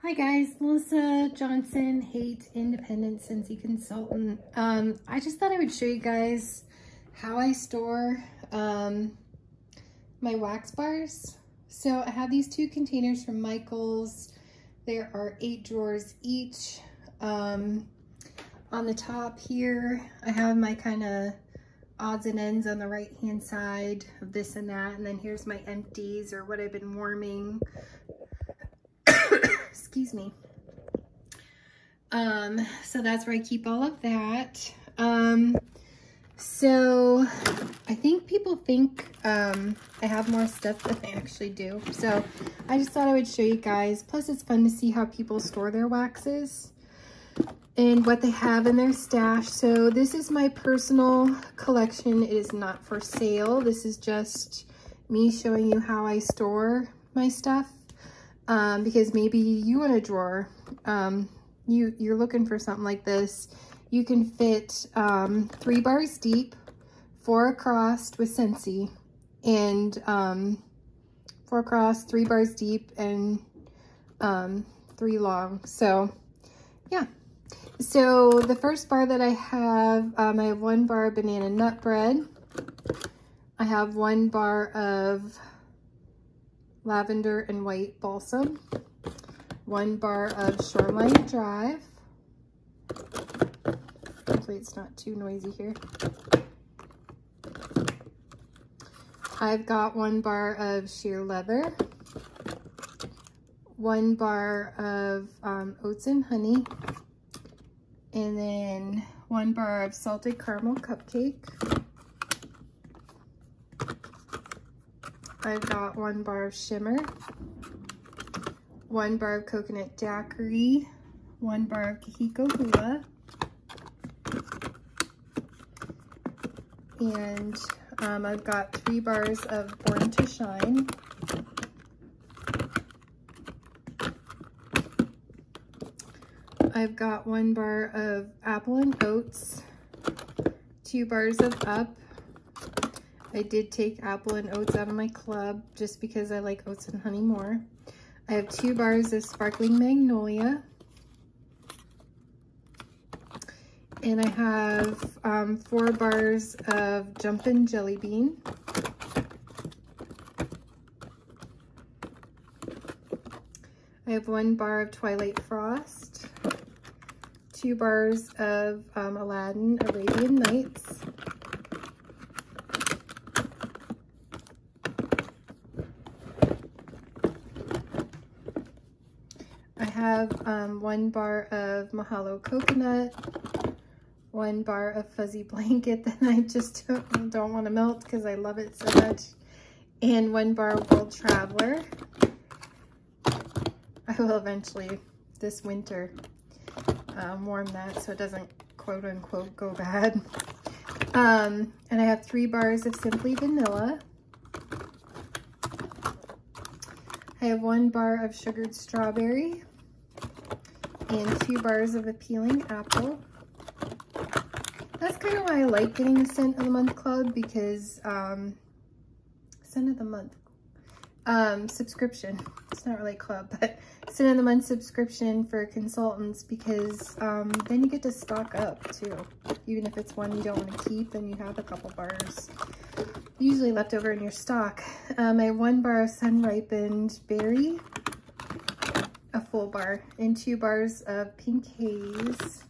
Hi guys, Melissa Johnson, Haight Independent Scentsy Consultant. I just thought I would show you guys how I store my wax bars. So I have these two containers from Michaels. There are 8 drawers each. On the top here, I have my kind of odds and ends on the right hand side of this and that. And then here's my empties or what I've been warming. Excuse me. So that's where I keep all of that. So I think people think I have more stuff than I actually do. So I just thought I would show you guys. Plus it's fun to see how people store their waxes and what they have in their stash. So this is my personal collection. It is not for sale. This is just me showing you how I store my stuff. Because maybe you want a drawer, you're looking for something like this. You can fit 3 bars deep, 4 across with Scentsy, and 4 across, 3 bars deep, and 3 long. So yeah. So the first bar that I have 1 bar of banana nut bread. I have 1 bar of lavender and white balsam, 1 bar of Shoreline Drive. Hopefully it's not too noisy here. I've got 1 bar of sheer leather, 1 bar of oats and honey, and then 1 bar of salted caramel cupcake. I've got 1 bar of shimmer, 1 bar of coconut daiquiri, 1 bar of Kahiko Hula, and I've got 3 bars of Born to Shine. I've got 1 bar of apple and oats, 2 bars of Up. I did take apple and oats out of my club just because I like oats and honey more. I have 2 bars of Sparkling Magnolia. And I have 4 bars of Jumpin' Jelly Bean. I have 1 bar of Twilight Frost. 2 bars of Aladdin Arabian Nights. I have 1 bar of Mahalo Coconut, 1 bar of Fuzzy Blanket that I just don't want to melt because I love it so much, and 1 bar of World Traveler. I will eventually, this winter, warm that so it doesn't quote unquote go bad. And I have 3 bars of Simply Vanilla. I have 1 bar of Sugared Strawberry and 2 bars of Appealing Apple. That's kind of why I like getting the Scent of the Month Club, because Scent of the Month subscription. It's not really a club, but Scent of the Month subscription for consultants, because then you get to stock up too. Even if it's one you don't want to keep, then you have a couple bars usually left over in your stock. I have 1 bar of Sun Ripened Berry, a full bar, and 2 bars of Pink Haze.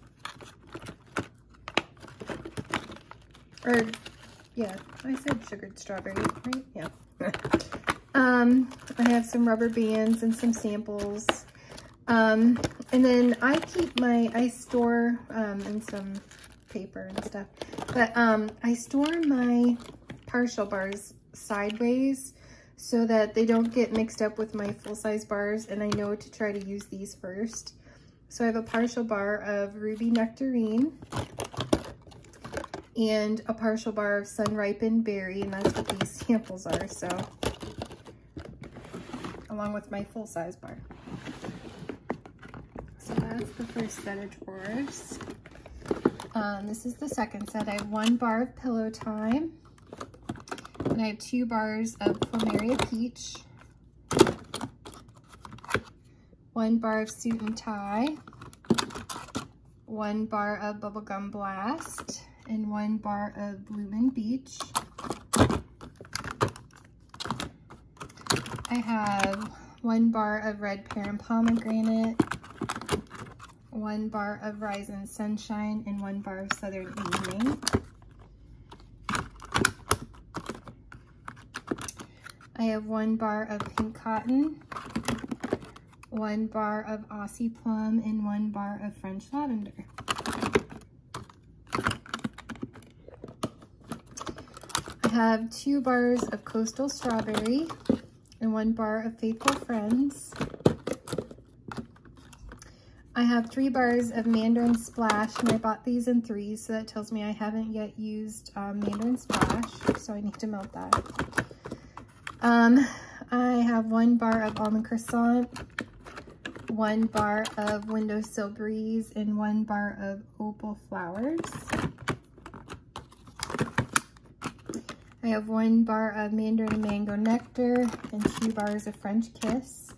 Or, yeah, I said Sugared Strawberry, right? Yeah. I have some rubber bands and some samples. And then I keep I store, and some paper and stuff, but I store my partial bars sideways so that they don't get mixed up with my full-size bars, and I know to try to use these first. So I have a partial bar of Ruby Nectarine and a partial bar of Sun Ripened Berry, and that's what these samples are, so along with my full-size bar. So that's the first set of drawers. This is the second set. I have 1 bar of Pillow Time, and I have 2 bars of Plumeria Peach, 1 bar of Suit and Tie, 1 bar of Bubblegum Blast, and 1 bar of Bloomin' Beach. I have 1 bar of Red Pear and Pomegranate, 1 bar of Rise and Sunshine, and 1 bar of Southern Evening. I have 1 bar of Pink Cotton, 1 bar of Aussie Plum, and 1 bar of French Lavender. I have 2 bars of Coastal Strawberry and 1 bar of Faithful Friends. I have 3 bars of Mandarin Splash, and I bought these in 3s, so that tells me I haven't yet used Mandarin Splash, so I need to melt that. I have 1 bar of Almond Croissant, 1 bar of Windowsill Breeze, and 1 bar of Opal Flowers. I have 1 bar of Mandarin and Mango Nectar and 2 bars of French Kiss.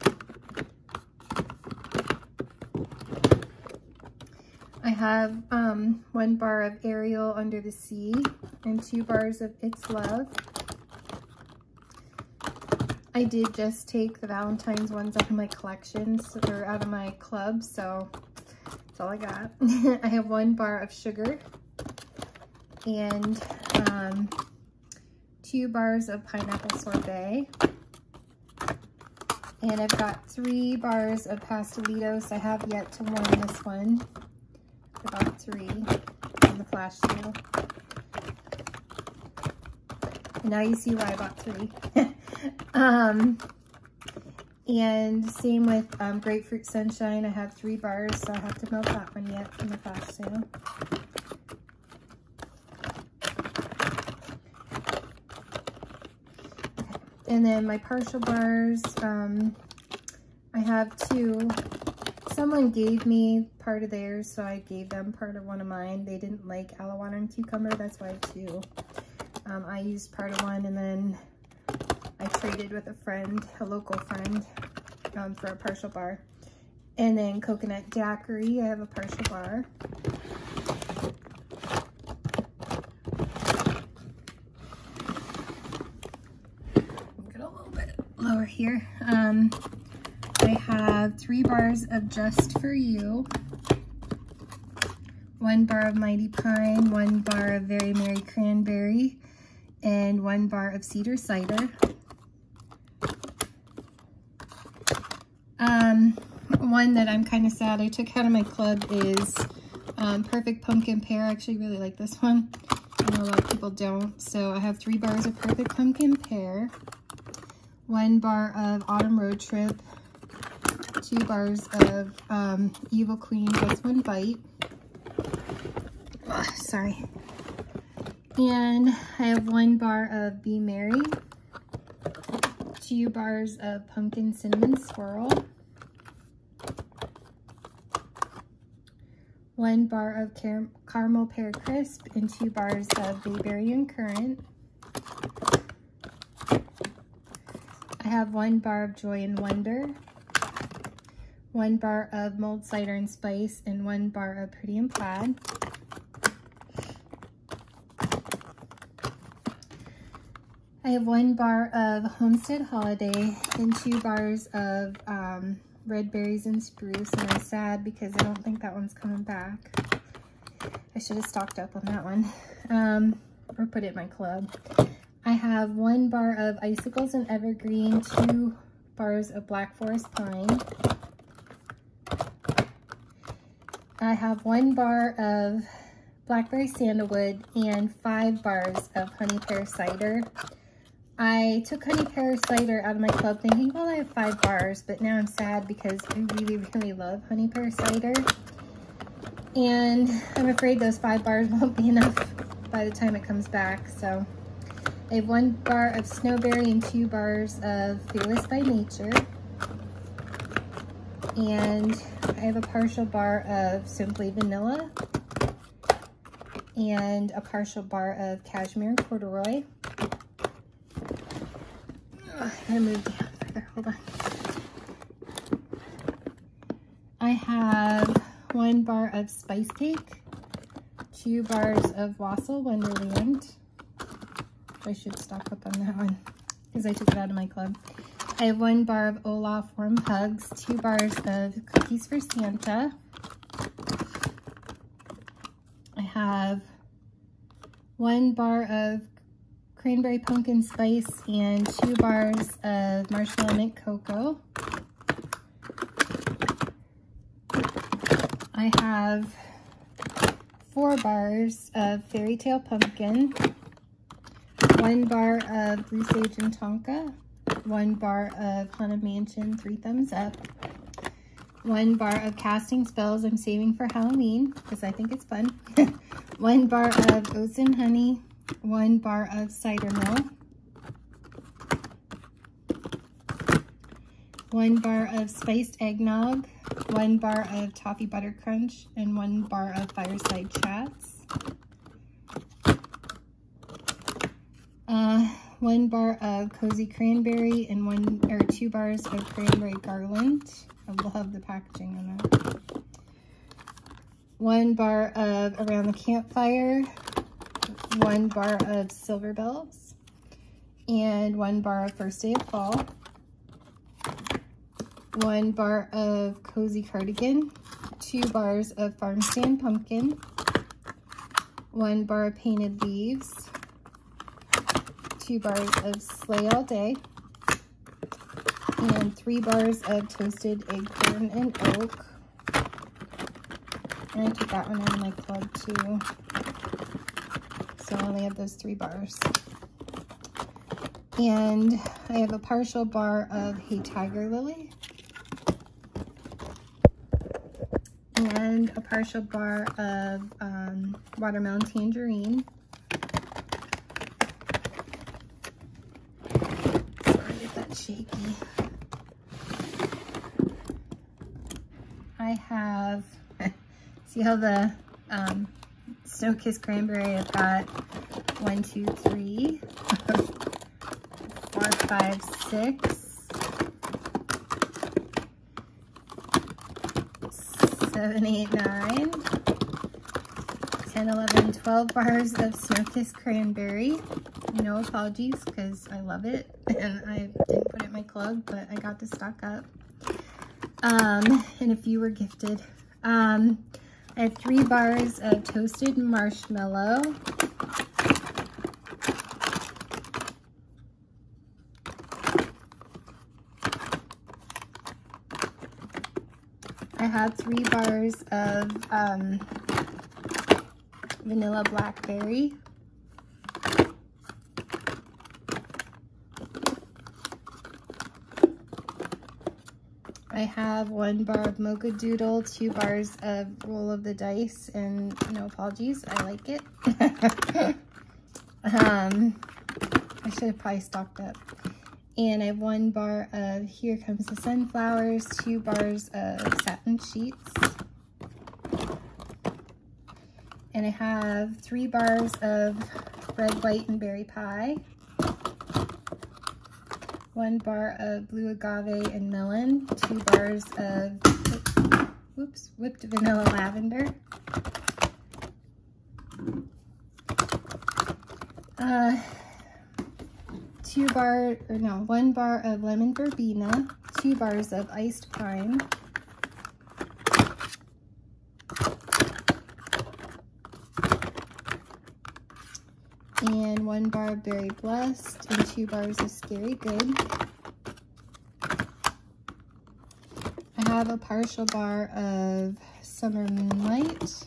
I have 1 bar of Ariel Under the Sea and 2 bars of It's Love. I did just take the Valentine's ones out of my collections, or out of my club, so that's all I got. I have 1 bar of Sugar and 2 bars of Pineapple Sorbet. And I've got 3 bars of Pastelitos. I have yet to warm this one. I bought 3 on the flash sale. And now you see why I bought 3. And same with Grapefruit Sunshine. I have 3 bars, so I have to melt that one yet from the flash sale. And then my partial bars, I have 2. Someone gave me part of theirs, so I gave them part of one of mine. They didn't like aloe water and cucumber, that's why I have 2. I used part of one, and then I traded with a friend, a local friend, for a partial bar. And then Coconut Daiquiri, I have a partial bar. Get a little bit lower here. I have 3 bars of Just For You, 1 bar of Mighty Pine, 1 bar of Very Merry Cranberry, and 1 bar of Cedar Cider. One that I'm kind of sad I took out of my club is Perfect Pumpkin Pear. I actually really like this one. I know a lot of people don't. So I have 3 bars of Perfect Pumpkin Pear, 1 bar of Autumn Road Trip, 2 bars of Evil Queen Just One Bite. Oh, sorry. And I have 1 bar of Be Merry, 2 bars of Pumpkin Cinnamon Swirl, 1 bar of Caramel Pear Crisp, and 2 bars of Bayberry and Currant. I have 1 bar of Joy and Wonder, 1 bar of Mulled Cider and Spice, and 1 bar of Pretty and Plaid. I have 1 bar of Homestead Holiday and 2 bars of Red Berries and Spruce, and I'm sad because I don't think that one's coming back. I should have stocked up on that one, or put it in my club. I have 1 bar of Icicles and Evergreen, 2 bars of Black Forest Pine. I have 1 bar of Blackberry Sandalwood and 5 bars of Honey Pear Cider. I took Honey Pear Cider out of my club thinking, well, I have 5 bars, but now I'm sad because I really, really love Honey Pear Cider. And I'm afraid those 5 bars won't be enough by the time it comes back. So I have 1 bar of Snowberry and 2 bars of Fearless by Nature. And I have a partial bar of Simply Vanilla and a partial bar of Cashmere Corduroy. I gotta move down further, hold on. I have 1 bar of Spice Cake, 2 bars of Wassail Wonderland. I should stock up on that one because I took it out of my club. I have 1 bar of Olaf Warm Hugs, 2 bars of Cookies for Santa. I have 1 bar of Cranberry Pumpkin Spice and 2 bars of Marshmallow Mint Cocoa. I have 4 bars of Fairy Tale Pumpkin, 1 bar of Blue Sage and Tonka, 1 bar of Haunted Mansion 3 Thumbs Up, 1 bar of Casting Spells I'm saving for Halloween because I think it's fun, 1 bar of Oats and Honey, 1 bar of Cider Mill, 1 bar of Spiced Eggnog, 1 bar of Toffee Butter Crunch, and 1 bar of Fireside Chats. 1 bar of Cozy Cranberry and 2 bars of Cranberry Garland. I love the packaging on that. 1 bar of Around the Campfire, 1 bar of Silver Bells, and 1 bar of First Day of Fall. 1 bar of Cozy Cardigan, 2 bars of Farm Stand Pumpkin, 1 bar of Painted Leaves, 2 bars of Slay All Day, and 3 bars of Toasted Acorn and Oak. And I took that one out of my club too. So I only have those 3 bars. And I have a partial bar of Hey Tiger Lily. And a partial bar of Watermelon Tangerine. Sorry if that's shaky. I have, see how the Snow Kiss Cranberry, I've got 1, 2, 3, 4, 5, 6, 7, 8, 9, 10, 11, 12 bars of Snow Kiss Cranberry. No apologies because I love it and I didn't put it in my club, but I got to stock up. And a few were gifted. I have 3 bars of Toasted Marshmallow. I have 3 bars of Vanilla Blackberry. I have 1 bar of Mocha Doodle, 2 bars of Roll of the Dice, and no apologies, I like it. I should have probably stocked up. And I have 1 bar of Here Comes the Sunflowers, 2 bars of Satin Sheets. And I have 3 bars of Red, White, and Berry Pie. 1 bar of Blue Agave and Melon, 2 bars of Whipped Vanilla Lavender. 1 bar of Lemon Verbena, 2 bars of Iced Pine, and 1 bar of Berry Blessed, and 2 bars of Scary Good. I have a partial bar of Summer Moonlight,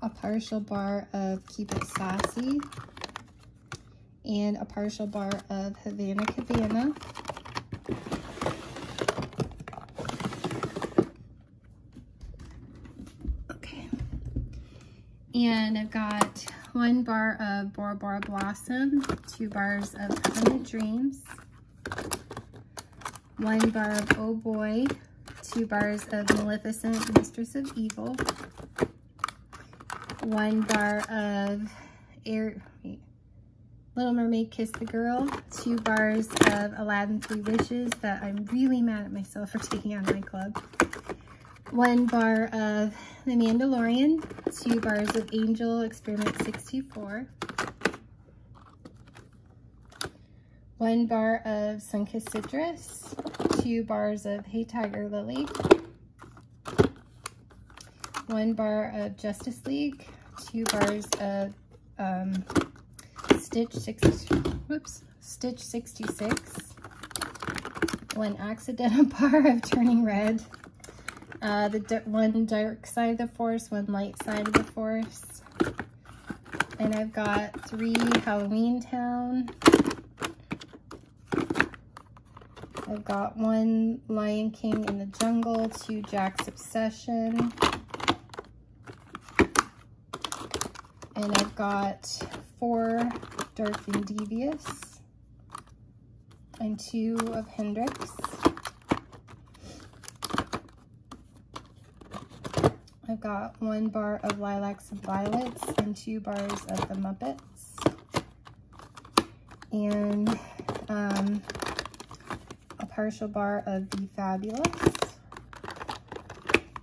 a partial bar of Keep It Sassy, and a partial bar of Havana Cabana. Okay. And I've got 1 bar of Bora Bora Blossom, 2 bars of Covenant Dreams, 1 bar of Oh Boy, 2 bars of Maleficent, Mistress of Evil, 1 bar of Little Mermaid Kiss the Girl, 2 bars of Aladdin 3 Wishes that I'm really mad at myself for taking out of my club. 1 bar of The Mandalorian, 2 bars of Angel Experiment 624. 1 bar of Sunkissed Citrus, 2 bars of Hey Tiger Lily, 1 bar of Justice League, 2 bars of Stitch 66, 1 accidental bar of Turning Red, 1 Dark Side of the Force, 1 Light Side of the Force, and I've got 3 Halloween Town. I've got 1 Lion King in the Jungle, 2 Jack's Obsession, and I've got 4 Dark and Devious, and 2 of Hendrix. I've got 1 bar of Lilacs and Violets, and 2 bars of the Muppets, and a partial bar of Be Fabulous,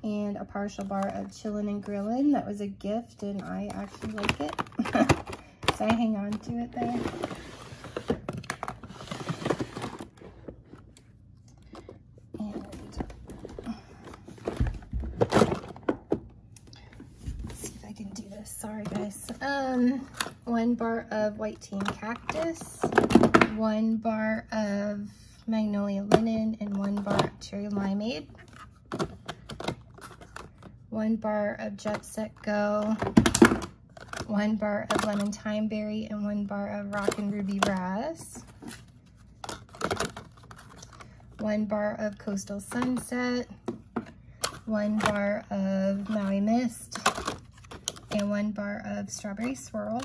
and a partial bar of Chillin' and Grillin'. That was a gift and I actually like it. So I hang on to it there. And let's see if I can do this. Sorry guys. 1 bar of White Tea and Cactus, 1 bar of Magnolia Linen, and 1 bar of Cherry Limeade, 1 bar of Jet Set Go, 1 bar of Lemon Thyme Berry, and 1 bar of Rockin' Ruby Raz, 1 bar of Coastal Sunset, 1 bar of Maui Mist, and 1 bar of Strawberry Swirl.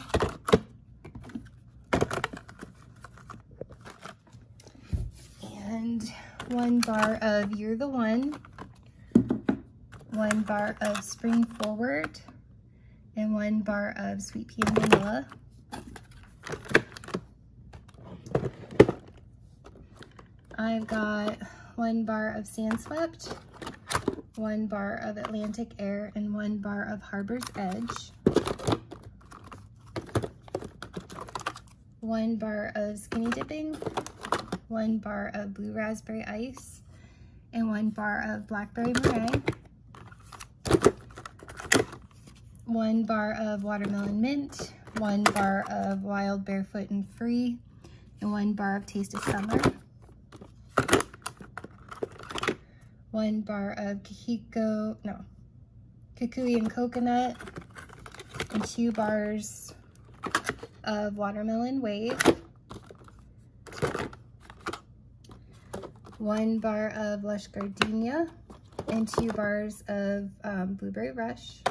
And 1 bar of You're the One, 1 bar of Spring Forward, and 1 bar of Sweet Pea and Vanilla. I've got 1 bar of Sandswept, 1 bar of Atlantic Air, and 1 bar of Harbor's Edge, 1 bar of Skinny Dipping, 1 bar of Blue Raspberry Ice, and 1 bar of Blackberry Meringue, 1 bar of Watermelon Mint, 1 bar of Wild Barefoot and Free, and 1 bar of Taste of Summer, 1 bar of Kukui and Coconut, and 2 bars of Watermelon Wave, 1 bar of Lush Gardenia, and 2 bars of Blueberry Rush,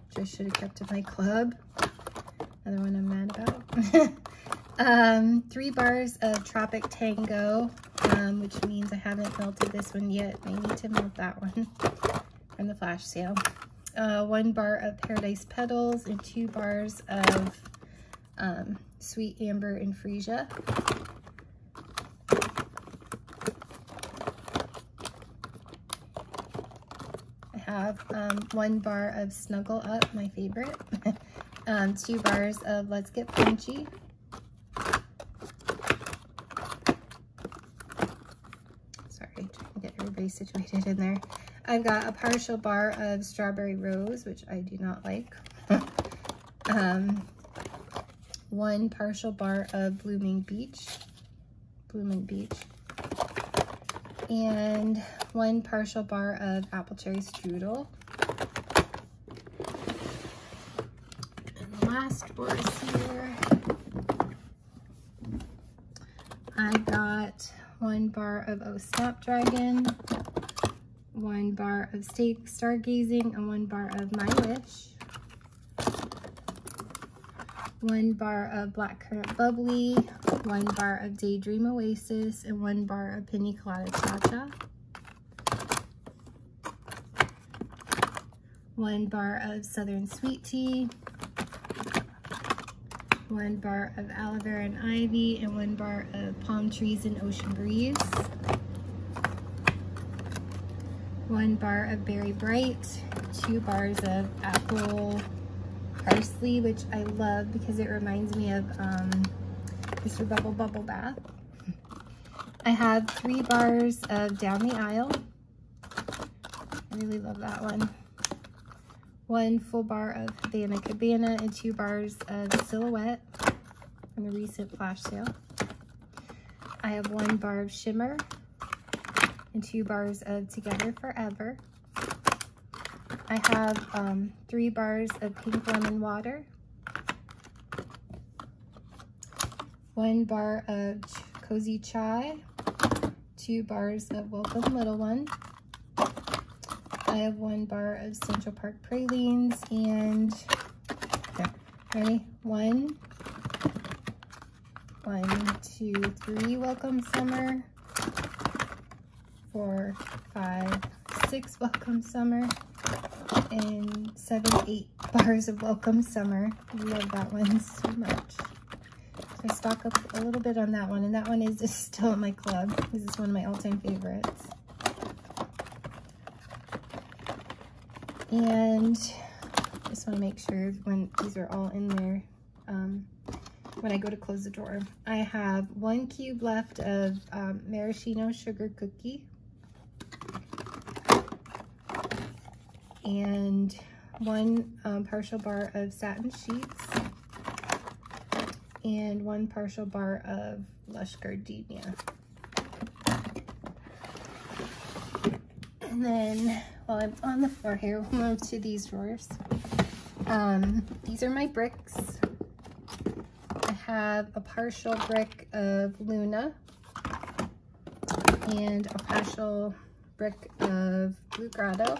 which I should have kept in my club. Another one I'm mad about. 3 bars of Tropic Tango, which means I haven't melted this one yet. I need to melt that one from the flash sale. 1 bar of Paradise Petals, and 2 bars of Sweet Amber and Freesia. I have 1 bar of Snuggle Up, my favorite. 2 bars of Let's Get Punchy. Sorry, trying to get everybody situated in there. I've got a partial bar of Strawberry Rose, which I do not like. 1 partial bar of Blooming Beach, and 1 partial bar of Apple Cherry Strudel. And the last board here, I've got 1 bar of Oh Snapdragon, 1 bar of Stargazing, and 1 bar of My Wish, 1 bar of Blackcurrant Bubbly, 1 bar of Daydream Oasis, and 1 bar of Pina Colada Cha-Cha, 1 bar of Southern Sweet Tea, 1 bar of aloe vera and ivy, and 1 bar of palm trees and ocean breeze. 1 bar of Berry Bright, 2 bars of apple parsley, which I love because it reminds me of Mr. Bubble Bath. I have 3 bars of Down the Aisle. I really love that one. 1 full bar of Havana Cabana and 2 bars of Silhouette from the recent flash sale. I have 1 bar of Shimmer and 2 bars of Together Forever. I have 3 bars of Pink Lemon Water, 1 bar of Cozy Chai, 2 bars of Welcome Little One. I have 1 bar of Central Park Pralines and, okay, ready? 1, 2, 3 Welcome Summer, 4, 5, 6 Welcome Summer, and 7, 8 bars of Welcome Summer. I love that one so much. So I stock up a little bit on that one, and that one is just still in my club. This is one of my all-time favorites. And I just want to make sure when these are all in there, when I go to close the drawer. I have 1 cube left of maraschino sugar cookie, and 1 partial bar of satin sheets, and 1 partial bar of Lush Gardenia. And then while I'm on the floor here, we'll move to these drawers. These are my bricks. I have a partial brick of Luna and a partial brick of Blue Grotto.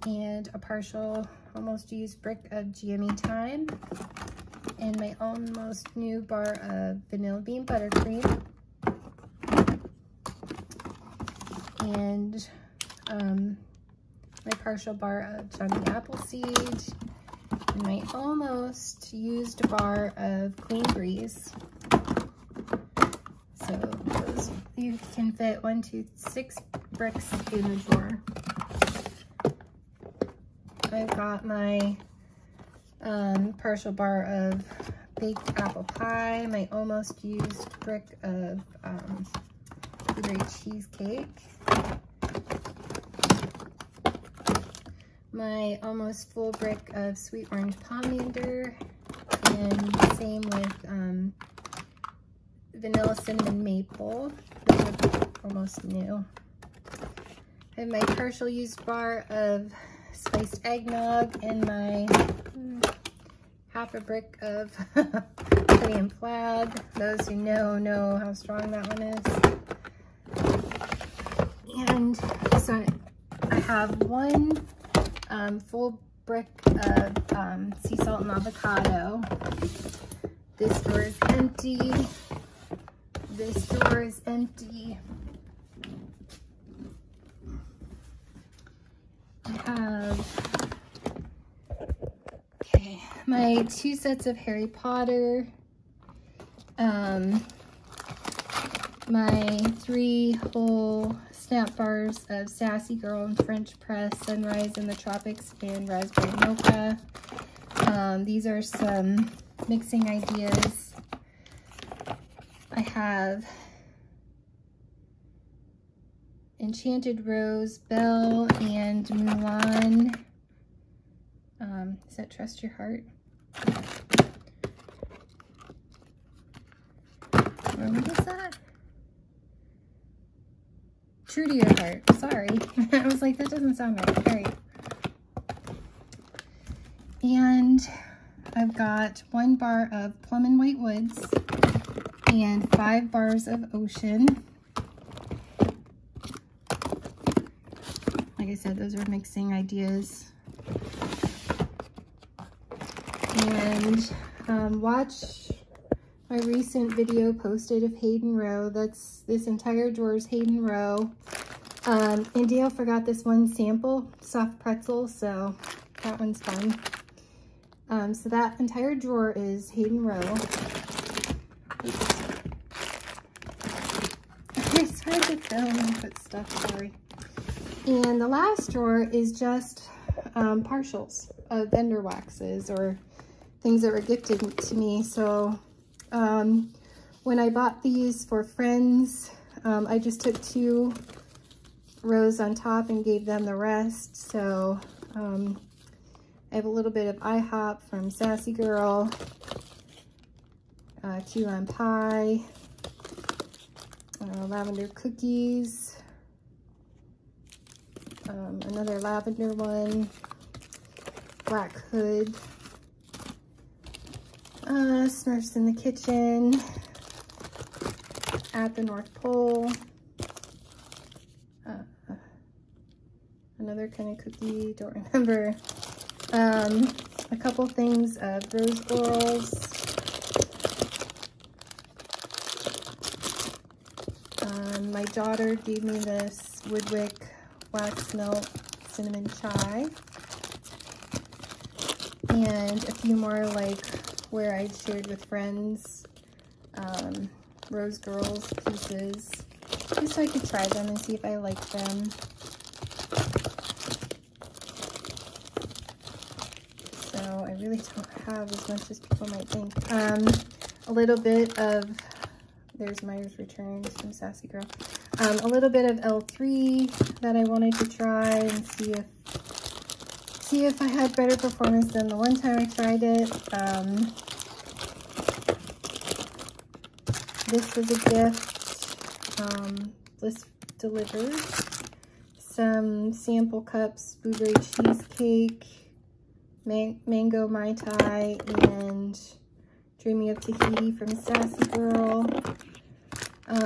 And a partial, almost used brick of GME Time, and my almost new bar of Vanilla Bean Buttercream, and my partial bar of Johnny Appleseed, and my almost used bar of Queen Breeze. So those, you can fit 1, 2, 6 bricks in the drawer. I've got my partial bar of baked apple pie, my almost used brick of blueberry cheesecake, my almost full brick of sweet orange pomander, and same with vanilla cinnamon maple. Those are almost new. I have my partial used bar of spiced eggnog, and my half a brick of honey and plaid. Those who know how strong that one is. And so I have 1 full brick of sea salt and avocado. This drawer is empty. This drawer is empty. I have, okay, my 2 sets of Harry Potter, my 3 whole snap bars of Sassy Girl and French Press, Sunrise in the Tropics, and Raspberry Mocha. These are some mixing ideas. I have Enchanted Rose, Belle, and Mulan. Is that Trust Your Heart? Or what is that? True to Your Heart. Sorry. I was like, that doesn't sound right. All right. And I've got 1 bar of Plum and White Woods and 5 bars of Ocean. Like I said, those are mixing ideas. And watch my recent video posted of Hayden Row. That's this entire drawer is Hayden Row. And Dale forgot this one sample, soft pretzel, so That one's fun. So that entire drawer is Hayden Rowe. Oops. It's hard to film and put stuff, sorry. And the last drawer is just partials of vendor waxes or things that were gifted to me. So when I bought these for friends, I just took 2 rows on top and gave them the rest. So I have a little bit of IHOP from Sassy Girl, key lime pie, lavender cookies, another lavender one, Black Hood, Smurfs in the Kitchen, At the North Pole, another kind of cookie, don't remember, a couple things of Rose Orals, my daughter gave me this Woodwick Wax Melt Cinnamon Chai, and a few more like where I shared with friends, Rose Girls pieces, just so I could try them and see if I like them. So I really don't have as much as people might think. A little bit of, there's Myers Returns from Sassy Girl. A little bit of L3 that I wanted to try and see if I had better performance than the one time I tried it. This was a gift. This delivered some sample cups, blueberry cheesecake, mango Mai Tai, and Dreaming of Tahiti from Sassy Girl.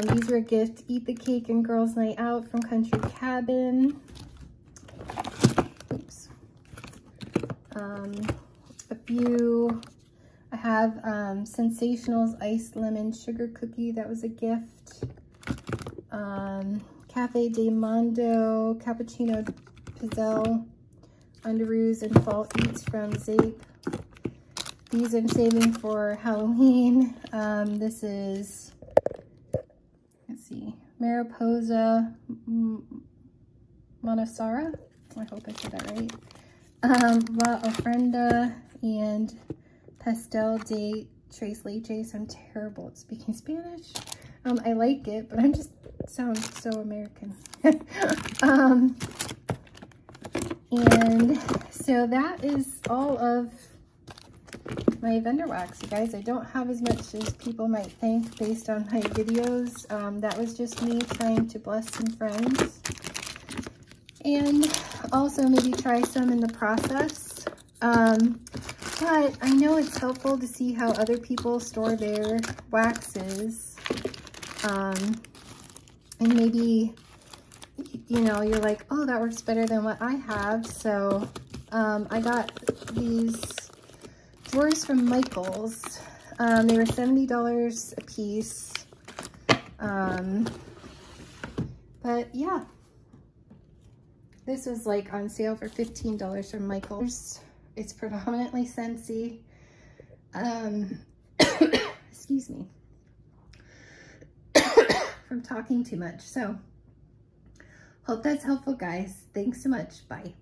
These were a gift. Eat the Cake and Girls Night Out from Country Cabin. Oops. A few. I have Sensationals Iced Lemon Sugar Cookie. That was a gift. Cafe de Mondo Cappuccino Pizzelle Underoos and Fall Eats from Zape. These I'm saving for Halloween. This is, let's see, Mariposa Monasara. I hope I said that right. La Ofrenda and Pastel de Tres Leches. I'm terrible at speaking Spanish. I like it, but I'm just sound so American. And so that is all of my vendor wax, you guys. I don't have as much as people might think based on my videos. That was just me trying to bless some friends and also maybe try some in the process. But I know it's helpful to see how other people store their waxes. And maybe, you know, you're like, oh, that works better than what I have. So I got these drawers from Michaels. They were $70 a piece. But yeah, this was like on sale for $15 from Michaels. It's predominantly Scentsy. Excuse me. From talking too much. So hope that's helpful, guys. Thanks so much. Bye.